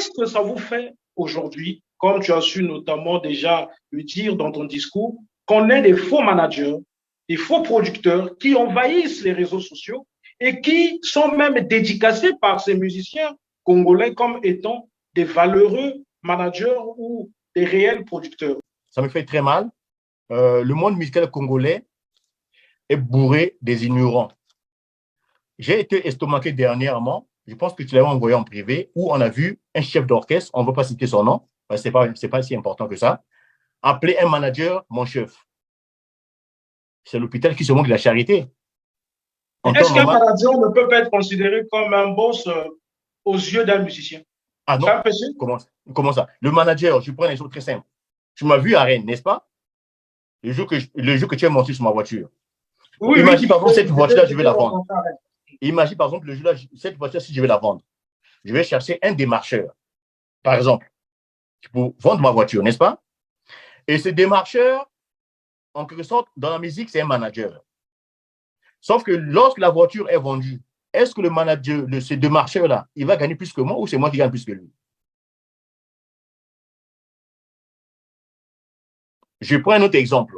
qu'est-ce que ça vous fait aujourd'hui, comme tu as su notamment déjà le dire dans ton discours, qu'on ait des faux managers, des faux producteurs qui envahissent les réseaux sociaux et qui sont même dédicacés par ces musiciens congolais comme étant des valeureux managers ou des réels producteurs? Ça me fait très mal. Le monde musical congolais est bourré des ignorants. J'ai été estomaqué dernièrement, je pense que tu l'avais envoyé en privé, où on a vu un chef d'orchestre, on ne va pas citer son nom, ce n'est pas si important que ça, appeler un manager mon chef. C'est l'hôpital qui se moque de la charité. Est-ce qu'un manager ne peut pas être considéré comme un boss aux yeux d'un musicien? Ah non, comment ça? Le manager, je prends les choses très simples. Tu m'as vu à Rennes, n'est-ce pas? Le jour que tu es monté sur ma voiture. Oui, imagine, par exemple, cette voiture-là, je vais la vendre. Imagine, par exemple, cette voiture, si je vais la vendre, je vais chercher un démarcheur, par exemple, pour vendre ma voiture, n'est-ce pas? Et ce démarcheur, en quelque sorte, dans la musique, c'est un manager. Sauf que lorsque la voiture est vendue, est-ce que le manager, ce démarcheur-là, il va gagner plus que moi ou c'est moi qui gagne plus que lui? Je prends un autre exemple.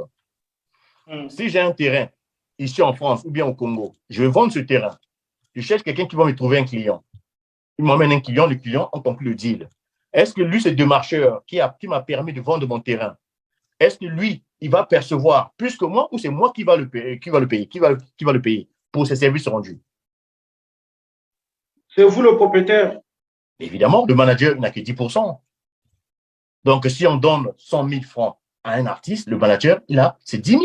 Si j'ai un terrain ici en France ou bien au Congo, je vais vendre ce terrain. Je cherche quelqu'un qui va me trouver un client. Il m'emmène un client, le client, on conclut le deal. Est-ce que lui, ce démarcheur qui m'a permis de vendre mon terrain, est-ce que lui, il va percevoir plus que moi ou c'est moi qui va le payer pour ses services rendus? C'est vous le propriétaire. Évidemment, le manager n'a que 10%. Donc, si on donne 100 000 francs à un artiste, le manager, c'est 10 000.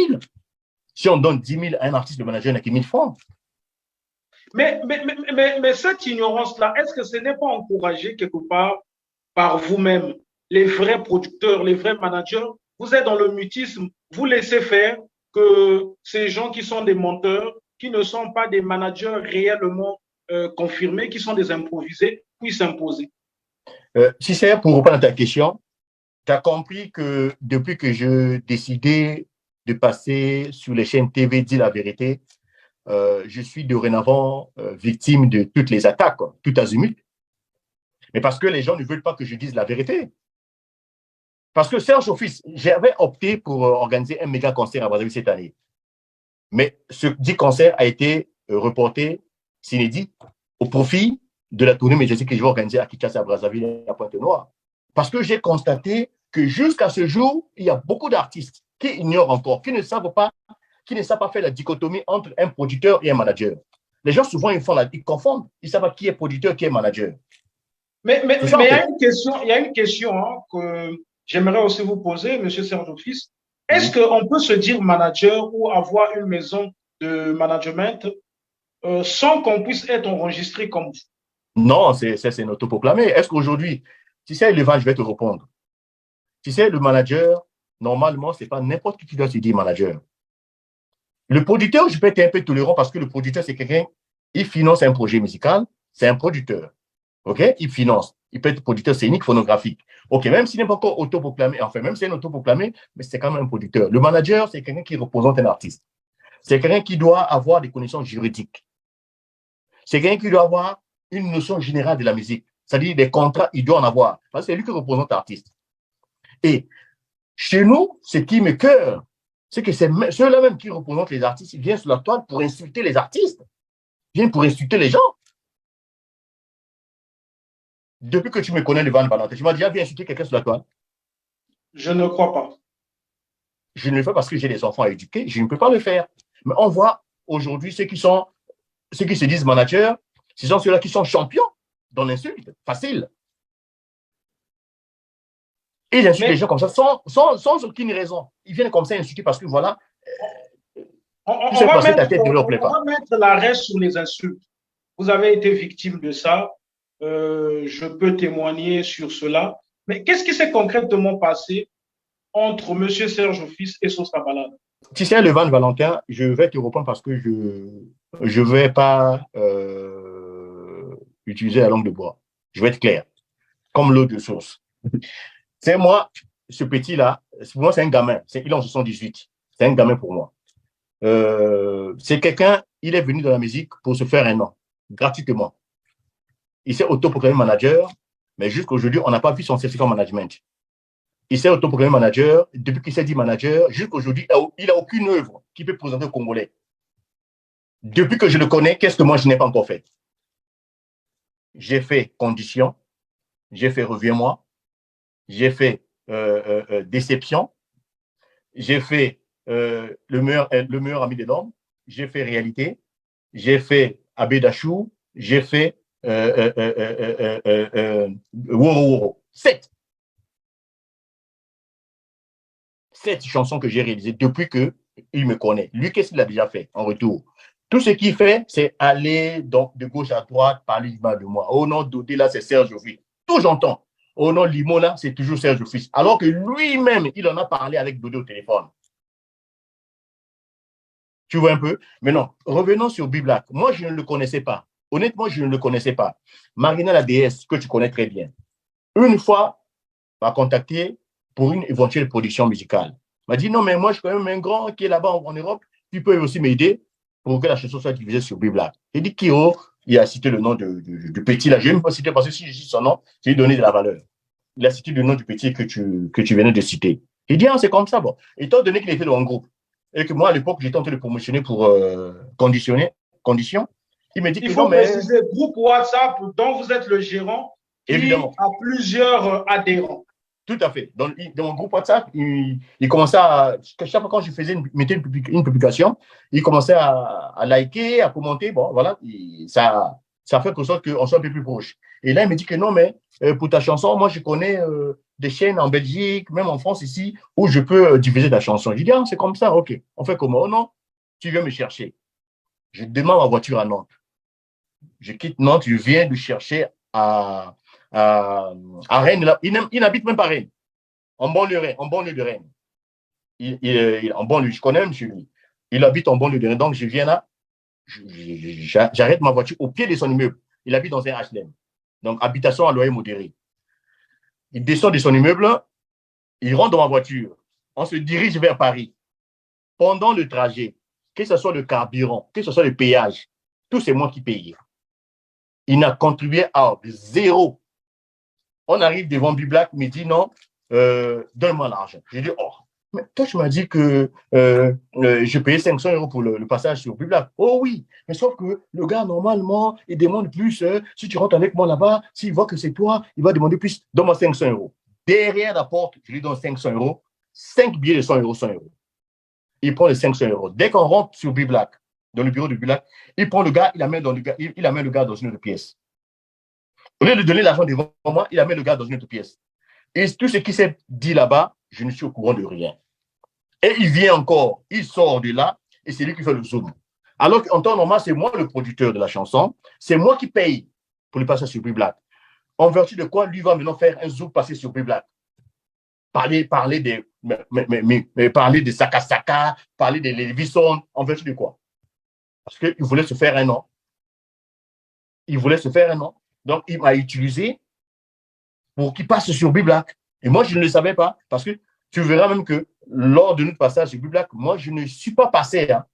Si on donne 10 000 à un artiste, le manager n'a que 1 000 francs. Mais cette ignorance-là, est-ce que ce n'est pas encouragé quelque part par vous-même, les vrais producteurs, les vrais managers? Vous êtes dans le mutisme, vous laissez faire que ces gens qui sont des menteurs, qui ne sont pas des managers réellement confirmés, qui sont des improvisés, puissent s'imposer. Si c'est pour reprendre ta question, tu as compris que depuis que je décidais de passer sur les chaînes TV, dis la vérité, je suis dorénavant victime de toutes les attaques, tout azimut. Mais parce que les gens ne veulent pas que je dise la vérité. Parce que Serge Office, j'avais opté pour organiser un méga concert à Brazzaville cette année. Mais ce dit concert a été reporté, s'inédit, au profit de la tournée médiatique que je vais organiser à Kinshasa, à Brazzaville et à Pointe-Noire. Parce que j'ai constaté que jusqu'à ce jour, il y a beaucoup d'artistes qui ignorent encore, qui ne savent pas faire la dichotomie entre un producteur et un manager. Les gens, souvent, ils confondent. Ils ne savent pas qui est producteur, qui est manager. Mais il y a une question que j'aimerais aussi vous poser, M. Serge Office. Est-ce qu'on peut se dire manager ou avoir une maison de management sans qu'on puisse être enregistré comme vous? Non, c'est autoproclamé. Est-ce qu'aujourd'hui, si c'est Levan, je vais te répondre. Si c'est le manager, normalement, ce n'est pas n'importe qui doit se dire manager. Le producteur, je peux être un peu tolérant parce que le producteur, c'est quelqu'un, il finance un projet musical, c'est un producteur. OK? Il finance. Il peut être producteur scénique, phonographique. OK, même s'il n'est pas encore autoproclamé, enfin, même s'il est autoproclamé, mais c'est quand même un producteur. Le manager, c'est quelqu'un qui représente un artiste. C'est quelqu'un qui doit avoir des connaissances juridiques. C'est quelqu'un qui doit avoir une notion générale de la musique. C'est-à-dire des contrats, il doit en avoir. Parce que c'est lui qui représente l'artiste. Et chez nous, ce qui me cœur, c'est que c'est ceux-là même qui représentent les artistes, ils viennent sur la toile pour insulter les artistes. Ils viennent pour insulter les gens. Depuis que tu me connais, Levan Valentin, tu m'as déjà vu insulter quelqu'un sur la toile? Je ne crois pas. Je ne le fais parce que j'ai des enfants à éduquer. Je ne peux pas le faire. Mais on voit aujourd'hui ceux qui se disent managers, ce sont ceux-là qui sont champions dans l'insulte. Facile. Et ils insultent les gens comme ça sans aucune raison. Ils viennent comme ça insulter parce que voilà. On va mettre l'arrêt sur les insultes. Vous avez été victime de ça. Je peux témoigner sur cela. Mais qu'est-ce qui s'est concrètement passé entre M. Serge Office et Sosa Balade? Tu sais, Levan Valentin, je vais te répondre parce que je ne vais pas utiliser la langue de bois. Je vais être clair, comme l'eau de source. C'est moi, ce petit-là, pour moi, c'est un gamin. Il est en 78. C'est un gamin pour moi. C'est quelqu'un, il est venu dans la musique pour se faire un nom, gratuitement. Il s'est autoproclamé manager. Mais jusqu'à aujourd'hui, on n'a pas vu son certificat en management. Il s'est autoproclamé manager. Depuis qu'il s'est dit manager, jusqu'à aujourd'hui, il n'a aucune œuvre qui peut présenter aux Congolais. Depuis que je le connais, qu'est-ce que moi, je n'ai pas encore fait? J'ai fait condition, j'ai fait reviens-moi, j'ai fait déception, j'ai fait le meilleur ami de l'homme, j'ai fait réalité, j'ai fait Abedachou, j'ai fait Woro Woro. 7 chansons que j'ai réalisées depuis qu'il me connaît. Lui, qu'est-ce qu'il a déjà fait en retour? Tout ce qu'il fait, c'est aller donc, de gauche à droite, parler de moi. Oh non, Dodé, là, c'est Serge Office. Tout j'entends. Oh non, Limo, là, c'est toujours Serge Office. Alors que lui-même, il en a parlé avec Dodé au téléphone. Tu vois un peu? Mais non, revenons sur Biblac. Moi, je ne le connaissais pas. Honnêtement, je ne le connaissais pas. Marina, la déesse, que tu connais très bien, une fois, m'a contacté pour une éventuelle production musicale. Il m'a dit, non, mais moi, je suis quand même un grand qui est là-bas en Europe. Tu peux aussi m'aider pour que la chanson soit diffusée sur Biblac. Il dit, Kiro, il a cité le nom du petit là. Je ne vais pas citer parce que si je dis son nom, je vais lui donner de la valeur. Il a cité le nom du petit que tu venais de citer. Il dit, ah, c'est comme ça, bon. Étant donné qu'il était dans un groupe et que moi, à l'époque, j'étais en train de promotionner pour condition, il me dit Il que faut non, mais. préciser, groupe WhatsApp dont vous êtes le gérant, qui Évidemment. a plusieurs adhérents. Tout à fait. Dans mon groupe WhatsApp, il commençait à. Chaque fois quand je faisais une publication, il commençait à liker, à commenter. Bon, voilà. Ça fait en sorte qu'on soit un peu plus proche. Et là, il me dit que non, mais pour ta chanson, moi, je connais des chaînes en Belgique, même en France ici, où je peux diffuser ta chanson. Je dis, ah, c'est comme ça, ok. On fait comment? Oh non, tu viens me chercher. Je demande ma voiture à Nantes. Je quitte Nantes, je viens de chercher à Rennes. Il n'habite même pas Rennes, en banlieue de Rennes. En banlieue, je connais même chez lui. Il habite en banlieue de Rennes. Donc, je viens là, j'arrête ma voiture au pied de son immeuble. Il habite dans un HLM. Donc, habitation à loyer modéré. Il descend de son immeuble, il rentre dans ma voiture. On se dirige vers Paris. Pendant le trajet, que ce soit le carburant, que ce soit le péage, tout c'est moi qui paye. Il n'a contribué à zéro. On arrive devant Biblac, il me dit non, donne-moi l'argent. J'ai dit, oh, mais toi, tu m'as dit que je payais 500 € pour le passage sur Biblac. Oh oui, mais sauf que le gars, normalement, il demande plus. Si tu rentres avec moi là-bas, s'il voit que c'est toi, il va demander plus. Donne-moi 500 €. Derrière la porte, je lui donne 500 €, 5 billets de 100 €, 100 €. Il prend les 500 €. Dès qu'on rentre sur Biblac, dans le bureau de Biblac, il prend le gars, il amène le gars dans une autre pièce. Au lieu de donner l'argent devant moi, il amène le gars dans une autre pièce. Et tout ce qui s'est dit là-bas, je ne suis au courant de rien. Et il vient encore, il sort de là, et c'est lui qui fait le zoom. Alors qu'en temps normal, c'est moi le producteur de la chanson, c'est moi qui paye pour le passer sur Biblac. En vertu de quoi, lui va maintenant faire un zoom passer sur Biblac. Parler de Saka, parler de Lévisson, en vertu de quoi? Parce qu'il voulait se faire un nom. Donc, il m'a utilisé pour qu'il passe sur Biblac. Et moi, je ne le savais pas, parce que tu verras même que lors de notre passage sur Biblac, moi, je ne suis pas passé. Hein.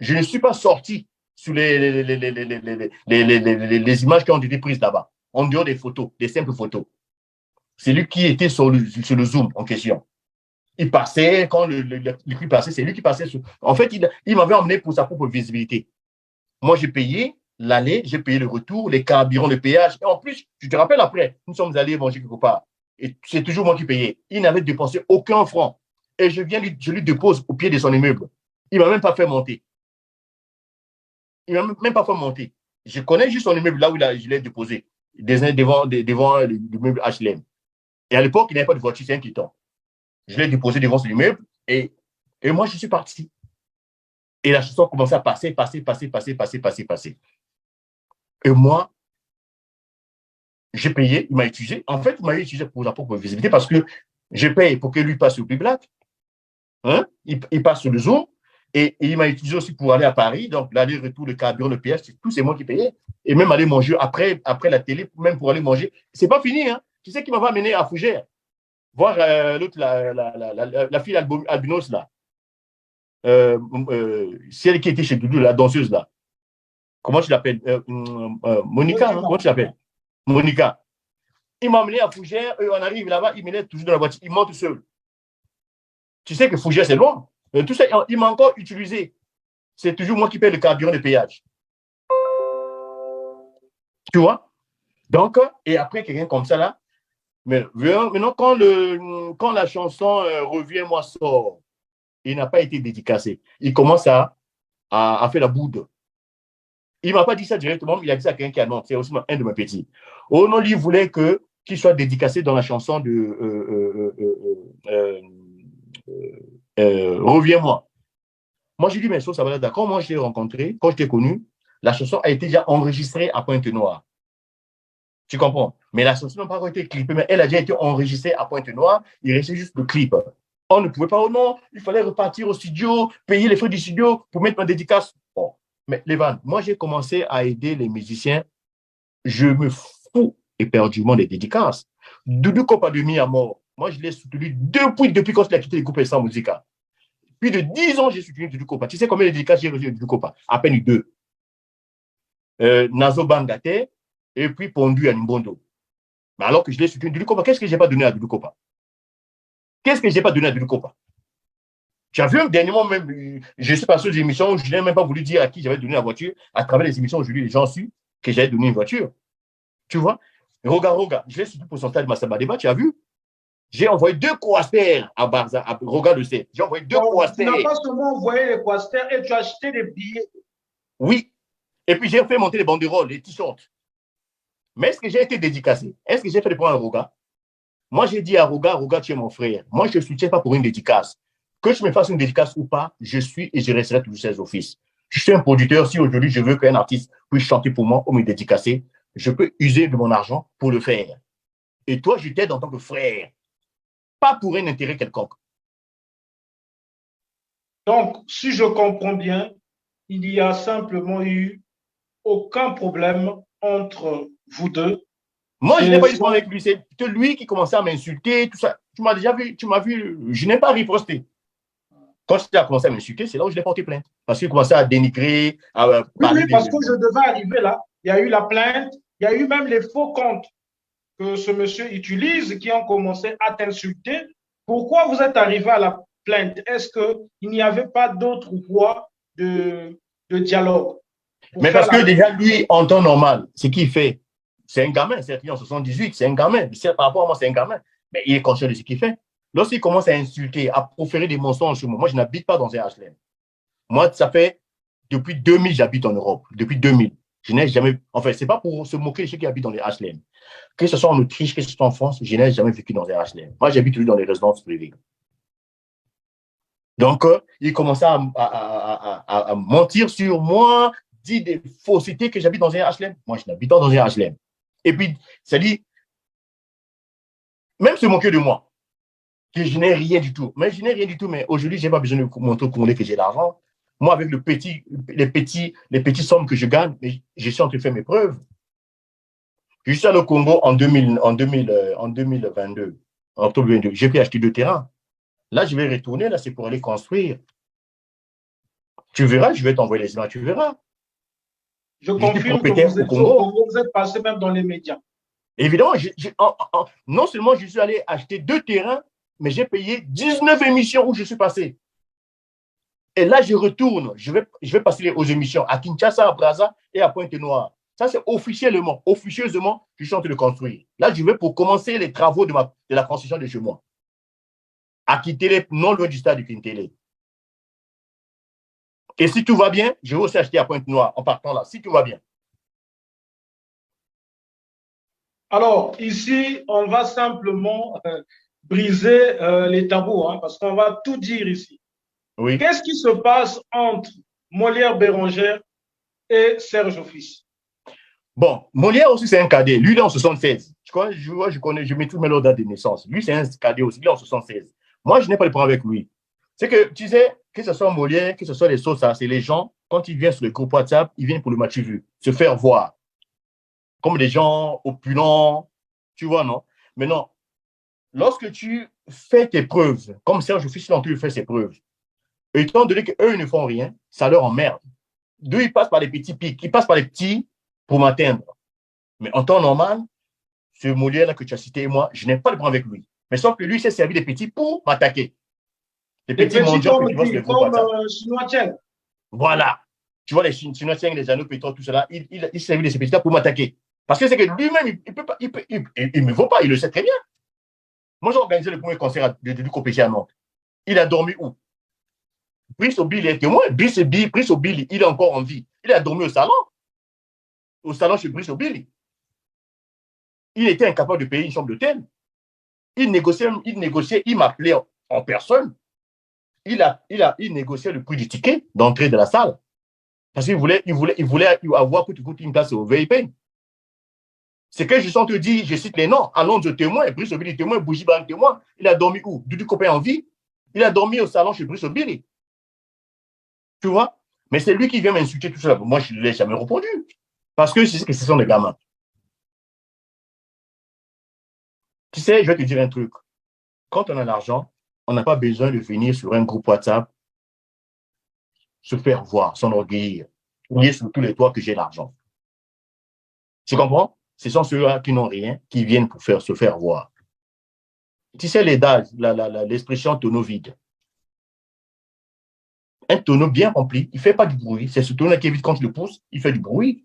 Je ne suis pas sorti sur les images qui ont été prises là-bas, en dehors des photos, des simples photos. C'est lui qui était sur le Zoom en question. Il passait, quand le clip passait, c'est lui qui passait. En fait, il m'avait emmené pour sa propre visibilité. Moi, j'ai payé l'aller, j'ai payé le retour, les carburants, le péage. Et en plus, tu te rappelles après, nous sommes allés manger quelque part. Et c'est toujours moi qui payais. Il n'avait dépensé aucun franc. Et je lui dépose au pied de son immeuble. Il ne m'a même pas fait monter. Je connais juste son immeuble là où je l'ai déposé, devant l'immeuble HLM. Et à l'époque, il n'avait pas de voiture, c'est inquiétant. Je l'ai déposé devant son immeuble et moi, je suis parti. Et la chanson commençait à passer. Et moi, j'ai payé, il m'a utilisé. En fait, il m'a utilisé pour sa propre visibilité parce que je paye pour que lui passe sur Biblac. Hein? Il passe sur le Zoom. Et il m'a utilisé aussi pour aller à Paris. Donc, l'aller-retour, le carburant, le péage, tout, c'est moi qui payais. Et même aller manger après la télé, même pour aller manger. C'est pas fini. Hein? Tu sais qui m'a amené à Fougères, voir l'autre, la fille albinos, là. Celle qui était chez Doudou, la danseuse, là. Comment tu l'appelles Monica, hein? Comment tu l'appelles Monica. Il m'a amené à Fougères, on arrive là-bas, il me laisse toujours dans la voiture, il monte seul. Tu sais que Fougères, c'est loin. Tout ça, il m'a encore utilisé. C'est toujours moi qui paye le carburant de péage. Tu vois? Donc, et après, quelqu'un comme ça, là, mais maintenant, quand la chanson Reviens-moi sort, il n'a pas été dédicacé. Il commence à faire la boude. Il ne m'a pas dit ça directement, mais il a dit ça à quelqu'un qui a non, c'est aussi un de mes petits. Oh non, il voulait qu'il soit dédicacé dans la chanson de Reviens-moi. Moi, j'ai dit, mais ça va être d'accord. Moi, je l'ai rencontré, quand je t'ai connu, la chanson a été déjà enregistrée à Pointe-Noire. Tu comprends? Mais la chanson n'a pas encore été clippée, mais elle a déjà été enregistrée à Pointe-Noire. Il restait juste le clip. On ne pouvait pas, oh non, il fallait repartir au studio, payer les frais du studio pour mettre ma dédicace. Bon. Mais Lévan, moi, j'ai commencé à aider les musiciens. Je me fous éperdument des dédicaces. Doudou Kopa de Mi à mort. Moi, je l'ai soutenu depuis quand il a quitté les groupes sans musique. Plus de 10 ans, j'ai soutenu Doudou Kopa. Tu sais combien de dédicaces j'ai reçu de Doudou Kopa? À peine 2. Nazo Bangate et puis Pondu à Nimbondo. Mais alors que je l'ai soutenu Doudou Kopa, qu'est-ce que je n'ai pas donné à Doudou Kopa? Qu'est-ce que je n'ai pas donné à Doudou Kopa? Tu as vu un dernier moment même, je suis passé aux émissions où je n'ai même pas voulu dire à qui j'avais donné la voiture. À travers les émissions, aujourd'hui, les gens ont su que j'avais donné une voiture. Tu vois? Roga, je l'ai soutenu pour son stade Massabadeba, tu as vu? J'ai envoyé 2 coasters à Barza, à Roga de Sète. J'ai envoyé 2 coasters. Tu n'as pas seulement envoyé les coasters et tu as acheté des billets. Oui. Et puis j'ai fait monter les banderoles, les t-shirts. Mais est-ce que j'ai été dédicacé? Est-ce que j'ai fait des points à Roga? Moi, j'ai dit à Roga, tu es mon frère. Moi, je ne soutiens pas pour une dédicace. Que je me fasse une dédicace ou pas, je suis et je resterai toujours ses offices. Je suis un producteur. Si aujourd'hui, je veux qu'un artiste puisse chanter pour moi ou me dédicacer, je peux user de mon argent pour le faire. Et toi, je t'aide en tant que frère. Pas pour un intérêt quelconque. Donc, si je comprends bien, il n'y a simplement eu aucun problème entre vous deux. Moi, je n'ai pas eu de problème avec lui. C'est lui qui commençait à m'insulter, tout ça. Tu m'as déjà vu, je n'ai pas riposté. Quand il a commencé à m'insulter, c'est là où je l'ai porté plainte. Parce qu'il commençait à dénigrer, à parler. Oui, parce que je devais arriver là. Il y a eu la plainte, il y a eu même les faux comptes que ce monsieur utilise qui ont commencé à t'insulter. Pourquoi vous êtes arrivé à la plainte? Est-ce qu'il n'y avait pas d'autre voie de dialogue? Mais parce que déjà, lui, en temps normal, ce qu'il fait, c'est un gamin, c'est en 78, c'est un gamin. Par rapport à moi, c'est un gamin. Mais il est conscient de ce qu'il fait. Lorsqu'il commence à insulter, à proférer des mensonges sur moi, je n'habite pas dans un HLM. Moi, ça fait depuis 2000, j'habite en Europe. Depuis 2000. Je n'ai jamais. En fait, ce n'est pas pour se moquer de ceux qui habitent dans les HLM. Que ce soit en Autriche, que ce soit en France, je n'ai jamais vécu dans un HLM. Moi, j'habite toujours dans les résidences privées. Donc, il commençait à mentir sur moi, dit des faussetés que j'habite dans un HLM. Moi, je n'habite pas dans un HLM. Et puis, ça dit, même se moquer de moi, que je n'ai rien du tout. Mais je n'ai rien du tout, mais aujourd'hui, je n'ai pas besoin de montrer que j'ai l'argent. Moi, avec les petites sommes que je gagne, je suis en train de faire mes preuves. Je suis allé au Congo en 2022, en octobre 2022. J'ai pu acheter 2 terrains. Là, je vais retourner, là, c'est pour aller construire. Tu verras, je vais t'envoyer les images, tu verras. Je confirme que vous êtes au Congo, vous êtes passé même dans les médias. Évidemment, non seulement je suis allé acheter 2 terrains, mais j'ai payé 19 émissions où je suis passé. Et là, je retourne, je vais passer aux émissions à Kinshasa, à Brazza et à Pointe-Noire. Ça, c'est officieusement, je suis en train de construire. Là, je vais pour commencer les travaux de la construction de chez moi. À Kintélé, non loin du stade de Kintélé. Et si tout va bien, je vais aussi acheter à Pointe-Noire en partant là, si tout va bien. Alors, ici, on va simplement briser les tabous, hein, parce qu'on va tout dire ici. Oui. Qu'est-ce qui se passe entre Molière Bérangère et Serge Office? Bon, Molière aussi, c'est un cadet. Lui, il est en 76. Je mets toutes mes dates de naissance. Lui, c'est un cadet aussi. Il est en 76. Moi, je n'ai pas de problème avec lui. C'est que, tu sais, que ce soit Molière, que ce soit les Sosa, c'est les gens, quand ils viennent sur le groupe WhatsApp, ils viennent pour le match vu, se faire voir. Comme des gens opulents, tu vois, non? Mais non, lorsque tu fais tes preuves, comme Serge Office, il fait ses preuves, étant donné qu'eux ne font rien, ça leur emmerde. D'où ils passent par les petits pics, ils passent par les petits pour m'atteindre. Mais en temps normal, ce Molière-là que tu as cité et moi, je n'ai pas de problème avec lui. Mais sauf que lui s'est servi des petits pour m'attaquer. Des Des petits petits mendiants que comme tu vois sur qui? les groupes Comme WhatsApp. Chinois Tchèque. Voilà. Tu vois, les Chinois, les anneaux pétrole, tout cela, il s'est servi de ces petits-là pour m'attaquer. Parce que c'est que lui-même, il me vaut pas, il le sait très bien. Moi, j'ai organisé le premier concert du Copéché à Nantes. Il a dormi où? Brice Obil est témoin. Brice Obil, il est encore en vie. Il a dormi au salon chez Brice Obil. Il était incapable de payer une chambre d'hôtel. Il négociait, il m'appelait en personne. Il négociait le prix du ticket d'entrée de la salle. Parce qu'il voulait avoir une place au VIP. C'est que je sens te dire, je cite les noms, Alonso témoin, Brice Obil témoin, Bougiban témoin. Il a dormi où? Dudu Copain en vie. Il a dormi au salon chez Brice Obil. Tu vois? Mais c'est lui qui vient m'insulter tout ça. Moi, je ne l'ai jamais répondu. Parce que c'est ce sont des gamins. Tu sais, je vais te dire un truc. Quand on a l'argent, on n'a pas besoin de venir sur un groupe WhatsApp, se faire voir, s'enorgueillir, crier sur tous les toits que j'ai l'argent. Tu comprends? Ce sont ceux-là qui n'ont rien, qui viennent pour se faire voir. Tu sais, l'expression tonneau vide. Un tonneau bien rempli, il ne fait pas du bruit. C'est ce tonneau qui est vide quand tu le pousses, il fait du bruit.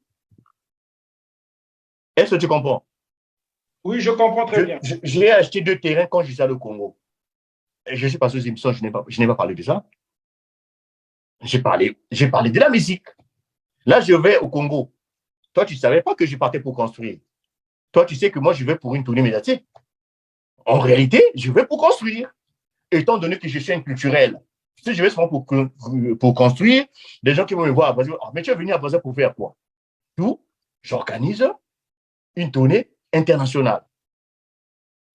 Est-ce que tu comprends? Oui, je comprends très bien. J'ai acheté 2 terrains quand je suis allé au Congo. Et je suis passé aux émissions, je n'ai pas parlé de ça. J'ai parlé de la musique. Là, je vais au Congo. Toi, tu ne savais pas que je partais pour construire. Toi, tu sais que moi, je vais pour une tournée médiatique. En réalité, je vais pour construire. Étant donné que je suis un culturel, si je vais souvent pour construire, des gens qui vont me voir à Brésil, oh, mais tu es venu à Brésil pour faire quoi? Tout, j'organise une tournée internationale.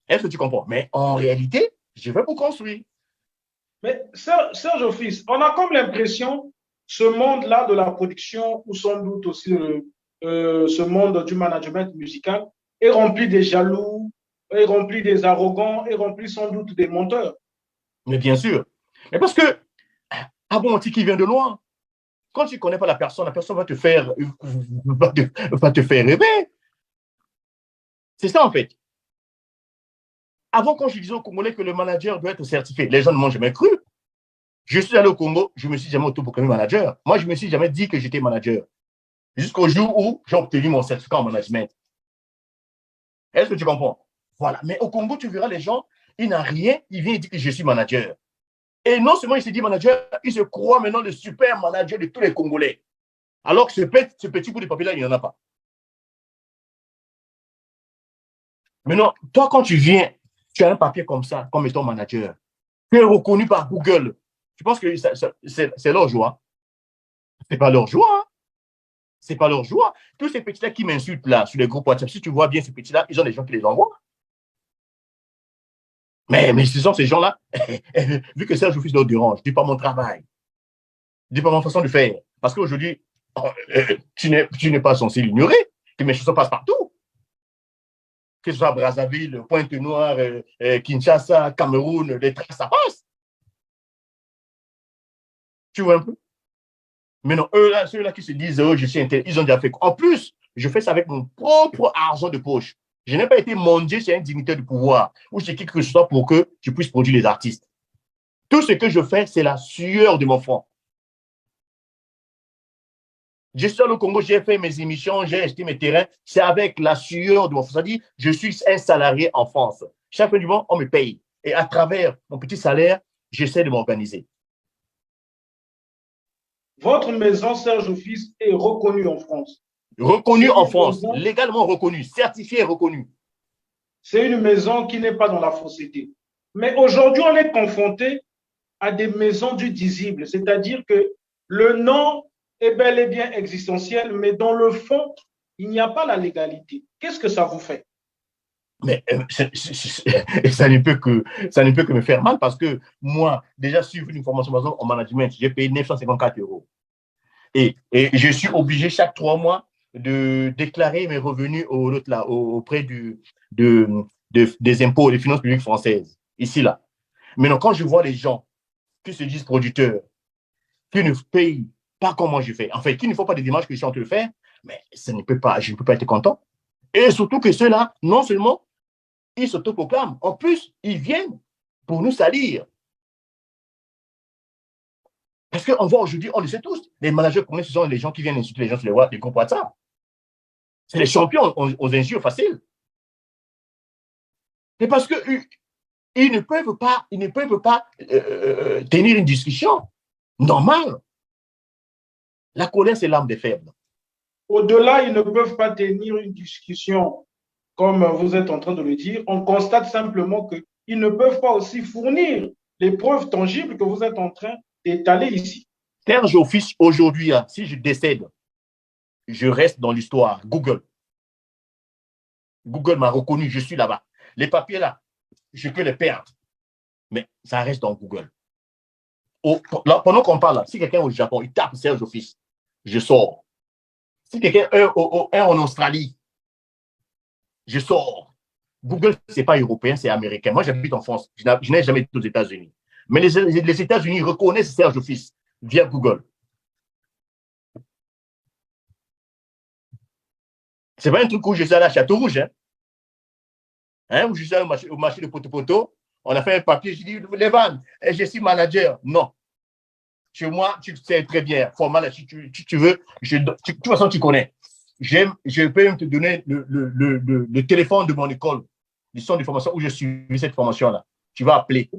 Est-ce que tu comprends? Mais en réalité, je vais pour construire. Mais Serge Fils, on a comme l'impression, ce monde-là de la production, ou sans doute aussi ce monde du management musical, est rempli des jaloux, est rempli des arrogants, est rempli sans doute des menteurs. Mais bien sûr. Mais parce que, ah bon, qui vient de loin. Quand tu ne connais pas la personne va te faire, va te faire rêver. C'est ça, en fait. Avant, quand je disais aux Congolais que le manager doit être certifié, les gens ne m'ont jamais cru. Je suis allé au Congo, je ne me suis jamais autoproclamé manager. Moi, je ne me suis jamais dit que j'étais manager. Jusqu'au jour où j'ai obtenu mon certificat en management. Est-ce que tu comprends? Voilà. Mais au Congo, tu verras les gens, ils n'ont rien, ils viennent dire que je suis manager. Et non seulement il se dit manager, il se croit maintenant le super manager de tous les Congolais. Alors que ce petit bout de papier-là, il n'y en a pas. Maintenant, toi, quand tu viens, tu as un papier comme ça, comme étant manager. Tu es reconnu par Google. Tu penses que c'est leur joie? Ce n'est pas leur joie. Hein? C'est pas leur joie. Tous ces petits-là qui m'insultent là, sur les groupes WhatsApp, si tu vois bien ces petits-là, ils ont des gens qui les envoient. Mais ce sont ces gens-là, vu que Serge Fils leur dérange, je ne dis pas mon travail, je ne dis pas ma façon de faire. Parce qu'aujourd'hui, tu n'es pas censé l'ignorer, que mes choses passent partout. Que ce soit Brazzaville, Pointe-Noire, Kinshasa, Cameroun, les traces, ça passe. Tu vois un peu? Mais non, ceux-là qui se disent, oh, je suis intelligent, ils ont déjà fait. En plus, je fais ça avec mon propre argent de poche. Je n'ai pas été mendié chez un dignitaire du pouvoir ou chez qui que ce soit pour que je puisse produire les artistes. Tout ce que je fais, c'est la sueur de mon front. Je suis allé au Congo, j'ai fait mes émissions, j'ai acheté mes terrains. C'est avec la sueur de mon front. C'est-à-dire, je suis un salarié en France. Chaque fin du mois, on me paye. Et à travers mon petit salaire, j'essaie de m'organiser. Votre maison, Serge Fils, est reconnue en France. Reconnue en France, légalement reconnue, certifiée et reconnue. C'est une maison qui n'est pas dans la fausseté. Mais aujourd'hui, on est confronté à des maisons du dissible, c'est-à-dire que le nom est bel et bien existentiel, mais dans le fond, il n'y a pas la légalité. Qu'est-ce que ça vous fait? Mais ça ne peut que me faire mal parce que moi, déjà suivre une formation en management, j'ai payé 954 euros. Et je suis obligé chaque 3 mois de déclarer mes revenus auprès des impôts et des finances publiques françaises, ici, là. Maintenant, quand je vois les gens qui se disent producteurs, qui ne payent pas comme moi je fais, en fait, qui ne font pas des démarches que je suis en train de faire, mais je ne peux pas être content. Et surtout que ceux-là, non seulement ils s'autoproclament, en plus, ils viennent pour nous salir. Parce qu'on voit aujourd'hui, on le sait tous, les managers qu'on est, ce sont les gens qui viennent insulter les gens sur les groupes WhatsApp. C'est les champions aux injures faciles. C'est parce qu'ils ne peuvent pas, tenir une discussion normale. La colère, c'est l'âme des faibles. Au-delà, ils ne peuvent pas tenir une discussion, comme vous êtes en train de le dire. On constate simplement qu'ils ne peuvent pas aussi fournir les preuves tangibles que vous êtes en train d'étaler ici. Serge Office, aujourd'hui, si je décède, je reste dans l'histoire. Google m'a reconnu, je suis là-bas. Les papiers là, je peux les perdre. Mais ça reste dans Google. Pendant qu'on parle, là, si quelqu'un au Japon, il tape Serge Office, je sors. Si quelqu'un est en Australie, je sors. Google, ce n'est pas européen, c'est américain. Moi, j'habite en France. Je n'ai jamais été aux États-Unis. Mais les États-Unis reconnaissent Serge Office via Google. Ce n'est pas un truc où je suis allé à Château-Rouge. Où je suis allé au marché de Poto-Poto. On a fait un papier. Je dis, Levan, je suis manager. Non. Chez moi, tu sais très bien. Formal, si tu veux, de toute façon, tu connais. Je peux même te donner le téléphone de mon école, le centre de formation où je suis cette formation-là. Tu vas appeler.